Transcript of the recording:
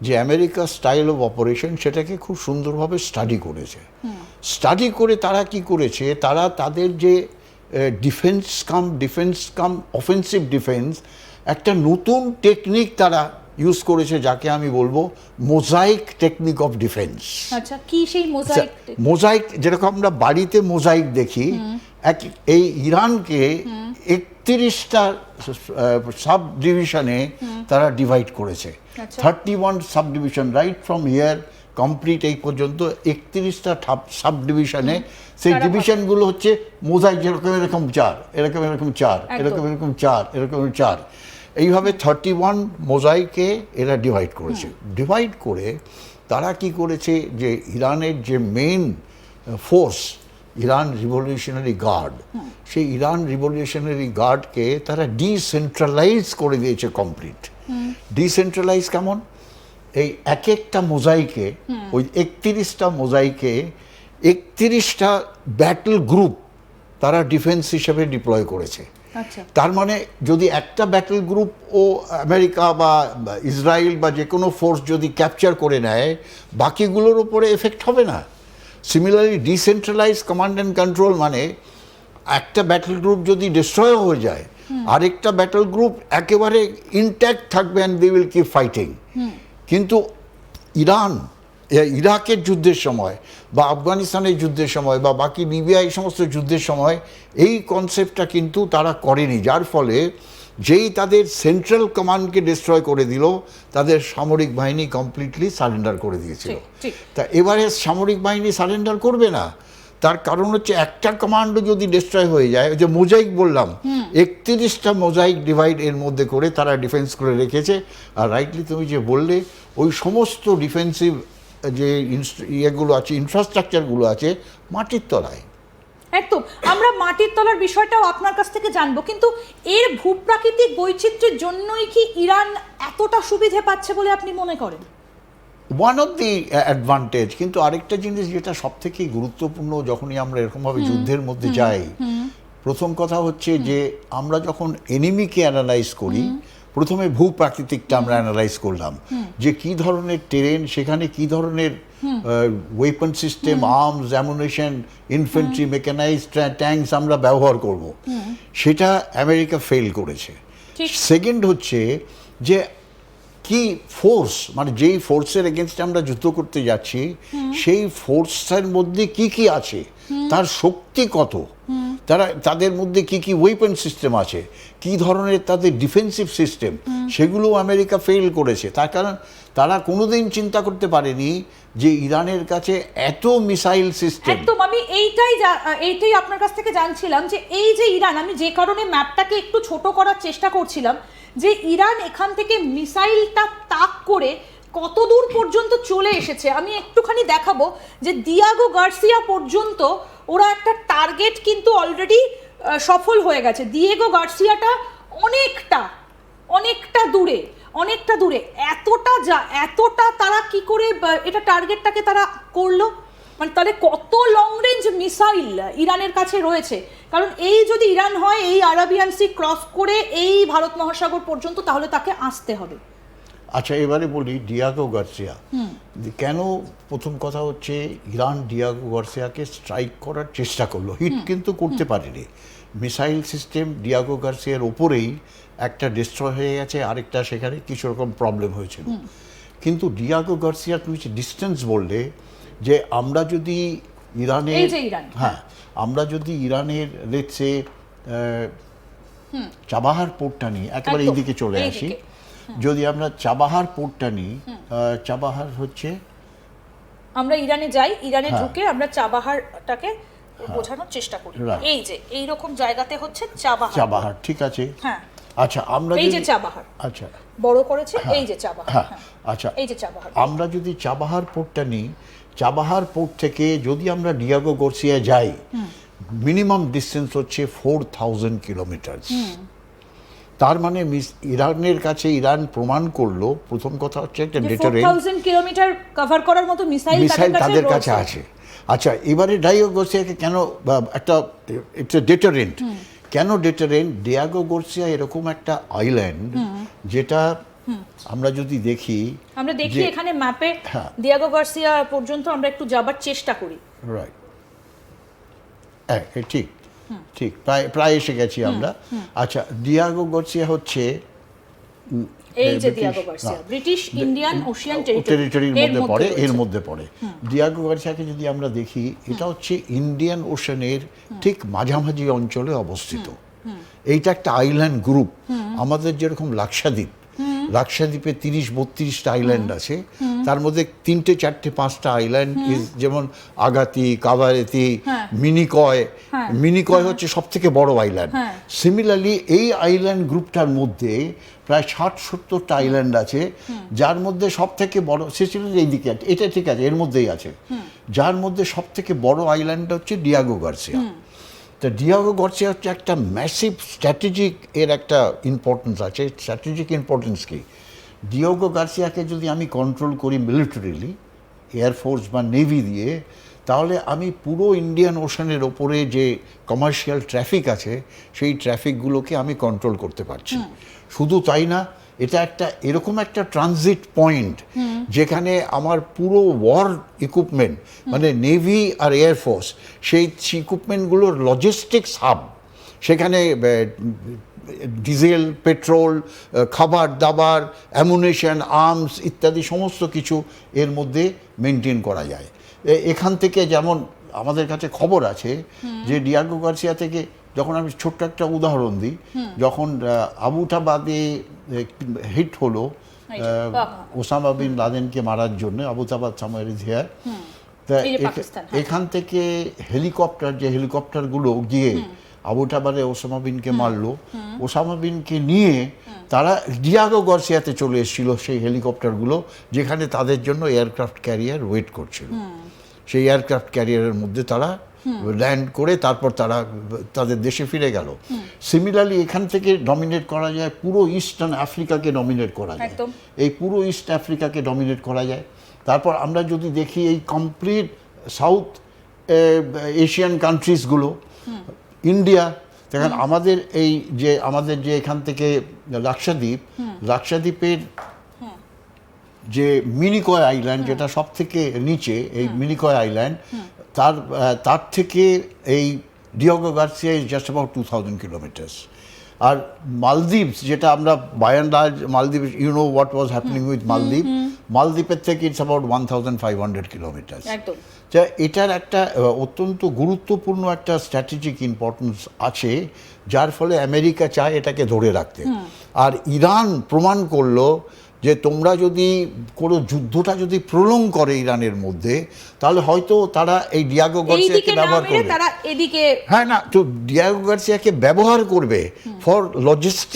যে America style of operation সেটাকে খুব সুন্দরভাবে স্টাডি করেছে। স্টাডি করে তারা কি করেছে, তারা তাদের যে ডিফেন্স কাম অফেন্সিভ ডিফেন্স, একটা নতুন টেকনিক তারা ইউজ করেছে, যাকে আমি বলবো মোজাইক টেকনিক অফ ডিফেন্স। আচ্ছা, কি সেই মোজাইক? মোজাইক যেরকম আমরা বাড়িতে মোজাইক দেখি, এই ইরানকে 31টা সাব ডিভিশনে তারা ডিভাইড করেছে। 31 sub division, right from here complete এই পর্যন্ত 31টা সাব ডিভিশনে। সেই ডিভিশনগুলো হচ্ছে মোজাইক, যেরকম এরকম 4, এরকম এরকম 4, এরকম এরকম 4, এরকম 4, এইভাবে 31 মোজাইকে এরা ডিভাইড করেছে। ডিভাইড করে তারা কি করেছে, যে ইরানের যে main force Iran revolutionary guard, সেই ইরান রিভলিউশনারি গার্ডকে তারা ডিসেন্ট্রালাইজ করে দিয়েছে কমপ্লিট। ডিসেন্ট্রালাইজ কেমন? এই এক একটা মোজাইকে, ওই 31টা মোজাইকে 31টা ব্যাটল গ্রুপ তারা ডিফেন্স হিসেবে ডিপ্লয় করেছে। তার মানে যদি একটা ব্যাটল গ্রুপ ও আমেরিকা বা ইসরায়েল বা যে কোনো ফোর্স যদি ক্যাপচার করে নেয়, বাকিগুলোর উপরে এফেক্ট হবে না। Similarly decentralise command and control মানে একটা ব্যাটল গ্রুপ যদি ডিস্ট্রয় হয়ে যায়, আরেকটা ব্যাটল গ্রুপ একেবারে ইনট্যাক্ট থাকবে and they will keep fighting. কিন্তু ইরাকের যুদ্ধের সময় বা আফগানিস্তানের যুদ্ধের সময় বা বাকি লিবিয়া, এই সমস্ত যুদ্ধের সময় এই কনসেপ্টটা কিন্তু তারা করেনি, যার ফলে যেই তাদের সেন্ট্রাল কমান্ডকে ডিস্ট্রয় করে দিল, তাদের সামরিক বাহিনী কমপ্লিটলি সারেন্ডার করে দিয়েছিল। তা এবারে সামরিক বাহিনী সারেন্ডার করবে না, তার কারণ হচ্ছে একটা কমান্ডও যদি ডিস্ট্রয় হয়ে যায়, যে মোজাইক বললাম 31টা মোজাইক ডিভাইড এর মধ্যে করে তারা ডিফেন্স করে রেখেছে। আর রাইটলি তুমি যে বললে, ওই সমস্ত ডিফেন্সিভ যে ইয়েগুলো আছে, ইনফ্রাস্ট্রাকচারগুলো আছে মাটির তলায়। একদম, আমরা মাটির তলার বিষয়টাও আপনার কাছ থেকে জানবো, কিন্তু এর ভূপ্রাকৃতিক বৈচিত্র্যের জন্যই কি ইরান এতটা সুবিধে পাচ্ছে বলে আপনি মনে করেন? One of the advantage. কিন্তু আরেকটা জিনিস যেটা সব থেকেই গুরুত্বপূর্ণ যখনই আমরা এরকমভাবে যুদ্ধের মধ্যে যাই, প্রথম কথা হচ্ছে যে আমরা যখন এনিমিকে অ্যানালাইজ করি, প্রথমে ভূপ্রাকৃতিকটা আমরা অ্যানালাইজ করলাম, যে কি ধরনের টেরেন, সেখানে কি ধরনের weapon system, arms, ammunition, infantry, mechanised tanks আমরা ব্যবহার করব, সেটা আমেরিকা ফেল করেছে। সেকেন্ড হচ্ছে যে কি ফোর্স, মানে যেই ফোর্সের এগেনস্টে আমরা যুদ্ধ করতে যাচ্ছি, সেই ফোর্সের মধ্যে কি কি আছে, তার শক্তি কত, তাদের মধ্যে কি কি ওয়েপন সিস্টেম আছে, কি ধরনের তাদের ডিফেন্সিভ সিস্টেম, সেগুলো আমেরিকা ফেল করেছে। তার কারণ তারা কোনোদিন চিন্তা করতে পারেনি যে ইরানের কাছে এত মিসাইল সিস্টেম। একদম, আমি এইটাই আপনার কাছ থেকে জানছিলাম, যে এই যে ইরান, আমি যে কারণে ম্যাপটাকে একটু ছোট করার চেষ্টা করছিলাম, যে ইরান এখান থেকে মিসাইলটা তাক করে কত দূর পর্যন্ত চলে এসেছে। আমি একটুখানি দেখাবো যে দিয়াগো গার্সিয়া পর্যন্ত ওরা একটা টার্গেট কিন্তু অলরেডি সফল হয়ে গেছে। দিয়েগো গার্সিয়াটা অনেকটা দূরে, এতটা তারা কি করে এটা টার্গেটটাকে তারা করলো, মানে তাহলে কত লং রেঞ্জ মিসাইল ইরানের কাছে রয়েছে। কারণ এই যদি ইরান হয়, এই আরাবিয়ান সি ক্রস করে এই ভারত মহাসাগর পর্যন্ত, তাহলে তাকে আসতে হবে। আচ্ছা, এবারে বলি ডিয়াগো গার্সিয়া কেন। প্রথম কথা হচ্ছে ইরান ডিয়াগো গার্সিয়াকে স্ট্রাইক করার চেষ্টা করলো, হিট কিন্তু করতে পারেনি। মিসাইল সিস্টেম ডিয়াগো গার্সিয়ার ওপরেই একটা ডিস্ট্রয় হয়ে গেছে, আরেকটা সেখানে কিছু রকম প্রবলেম হয়েছিল। কিন্তু ডিয়াগো গার্সিয়া, তুমি ডিস্টেন্স বললে, যে আমরা যদি ইরানের, হ্যাঁ, আমরা যদি ইরানের লেটসে চাবাহার পোর্টটা নিই, একেবারে এইদিকে চলে আসি, যদি আমরা চাবাহার পোর্টটা নিই, চাবাহার হচ্ছে, আমরা ইরানে যাই, ইরানে ঢুকে আমরা চাবাহারটাকে বোঝানোর চেষ্টা করি। এই যে এইরকম জায়গাতে হচ্ছে চাবাহার, ঠিক আছে। হ্যাঁ, আচ্ছা, আমরা এই যে চাবাহার, আচ্ছা বড় করেছে, এই যে চাবাহার, হ্যাঁ, আচ্ছা, এই যে চাবাহার। আমরা যদি চাবাহার পোর্টটা নিই, চাবাহার পোর্ট থেকে যদি আমরা ডিয়াগো গার্সিয়া যাই, মিনিমাম ডিস্টেন্স হচ্ছে 4000 কিলোমিটার। তার মানে ইরানের কাছে ইরান প্রমাণ করলো, প্রথম কথা হচ্ছে একটা ডেটারেন্ট, 4000 কিলোমিটার কভার করার মতো মিসাইল তাদের কাছে আছে। আচ্ছা, এবারে ডিয়াগো গার্সিয়াকে কেন একটা ডেটারেন্ট, কেন ডেটারেন্ট? ডিয়াগো গার্সিয়া এরকম একটা আইল্যান্ড, যেটা আমরা যদি দেখি আমরা দেখি যে- এখানে ম্যাপে হ্যাঁ। দিয়াগো গার্সিয়া পর্যন্ত আমরা একটু যাবার চেষ্টা করি। রাইট, ঠিক ঠিক প্রায় প্রায় এসে গেছি আমরা। আচ্ছা, দিয়াগো গার্সিয়া হচ্ছে এই যে ব্রিটিশ- দিয়াগো গার্সিয়া না, ব্রিটিশ ইন্ডিয়ান ওশিয়ান টেরিটরির মধ্যে পড়ে, এর রয়েছে। মধ্যে পড়ে। দিয়াগো গার্সিয়াকে যদি আমরা দেখি, এটা হচ্ছে ইন্ডিয়ান ওশানের ঠিক মাঝামাঝি অঞ্চলে অবস্থিত। এইটা একটা আইল্যান্ড গ্রুপ, আমাদের যেরকম লাক্ষাদ্বীপে 30-32টা আইল্যান্ড আছে, তার মধ্যে 3টে 4টে 5টা আইল্যান্ড যেমন আগাতি, কাভারেতি, মিনিকয় হচ্ছে সব থেকে বড় আইল্যান্ড। সিমিলারলি এই আইল্যান্ড গ্রুপটার মধ্যে প্রায় 60-70টা আইল্যান্ড আছে, যার মধ্যে সব থেকে বড় সিসিলির এইদিকে আছে, এটা ঠিক আছে, এর মধ্যেই আছে। যার মধ্যে সব থেকে বড় আইল্যান্ডটা হচ্ছে দিয়াগো গার্সিয়া। তা দিয়াগো গার্সিয়া হচ্ছে একটা ম্যাসিভ স্ট্র্যাটেজিক, এর একটা ইম্পর্টেন্স আছে। স্ট্র্যাটেজিক ইম্পর্টেন্স কি, দিয়াগো গার্সিয়াকে যদি আমি কন্ট্রোল করি মিলিটারিলি, এয়ারফোর্স বা নেভি দিয়ে, তাহলে আমি পুরো ইন্ডিয়ান ওশানের ওপরে যে কমার্শিয়াল ট্রাফিক আছে সেই ট্রাফিকগুলোকে আমি কন্ট্রোল করতে পারছি। শুধু তাই না, এটা একটা এরকম একটা ট্রানজিট পয়েন্ট যেখানে আমার পুরো ওয়ার ইকুইপমেন্ট, মানে নেভি আর এয়ারফোর্স, সেই ইকুইপমেন্টগুলোর লজিস্টিক্স হাব, সেখানে ডিজেল, পেট্রোল, খাবার দাবার, অ্যামুনেশন, আর্মস ইত্যাদি সমস্ত কিছু এর মধ্যে মেনটেন করা যায়। এখান থেকে যেমন আমাদের কাছে খবর আছে যে দিয়াগো গার্সিয়া থেকে, যখন আমি ছোট্ট একটা উদাহরণ দিই, যখন আবুতাবাদে হিট হলো ওসামা বিন লাদেনকে মারার জন্য, আবুতাবাদ সামওয়্যার ইজ হিয়ার, তা এখান থেকে হেলিকপ্টারগুলো গিয়ে আবুতাবাদে ওসামা বিনকে মারলো। ওসামা বিনকে নিয়ে তারা দিয়াগো গার্সিয়াতে চলে এসেছিল সেই হেলিকপ্টারগুলো, যেখানে তাদের জন্য এয়ারক্রাফট ক্যারিয়ার ওয়েট করছিল। সেই এয়ারক্রাফট ক্যারিয়ারের মধ্যে তারা ল্যান্ড করে তারপর তারা তাদের দেশে ফিরে গেল। সিমিলারলি এখান থেকে ডমিনেট করা যায় পুরো ইস্টার্ন আফ্রিকাকে, ডমিনেট করা যায়, এই পুরো ইস্ট আফ্রিকাকে ডমিনেট করা যায়। তারপর আমরা যদি দেখি এই কমপ্লিট সাউথ এশিয়ান কান্ট্রিজগুলো, ইন্ডিয়া, দেখেন আমাদের যে এখান থেকে লাক্ষাদ্বীপের যে মিনিকয় আইল্যান্ড, যেটা সব থেকে নিচে, এই মিনিকয় আইল্যান্ড, তার থেকে এই Diego Garcia is just about 2000 kilometres. আর মালদ্বীপস, যেটা আমরা বাই অ্যান্ড লার্জ Maldives, you know what was happening with মালদ্বীপের থেকে ইটস অ্যাবাউট 1500 কিলোমিটার্স। যা এটার একটা অত্যন্ত গুরুত্বপূর্ণ একটা স্ট্র্যাটেজিক ইম্পর্টেন্স আছে, যার ফলে আমেরিকা চায় এটাকে ধরে রাখতে। আর ইরান প্রমাণ করলো যে তোমরা যদি কোনো যুদ্ধটা যদি প্রলং করে ইরানের মধ্যে, তাহলে হয়তো তারা এই দিয়াগো গার্সিয়াকে ব্যবহার করবে। তারা এদিকে, হ্যাঁ, না তো দিয়াগো গার্সিয়াকে ব্যবহার করবে ফর লজিস্টিক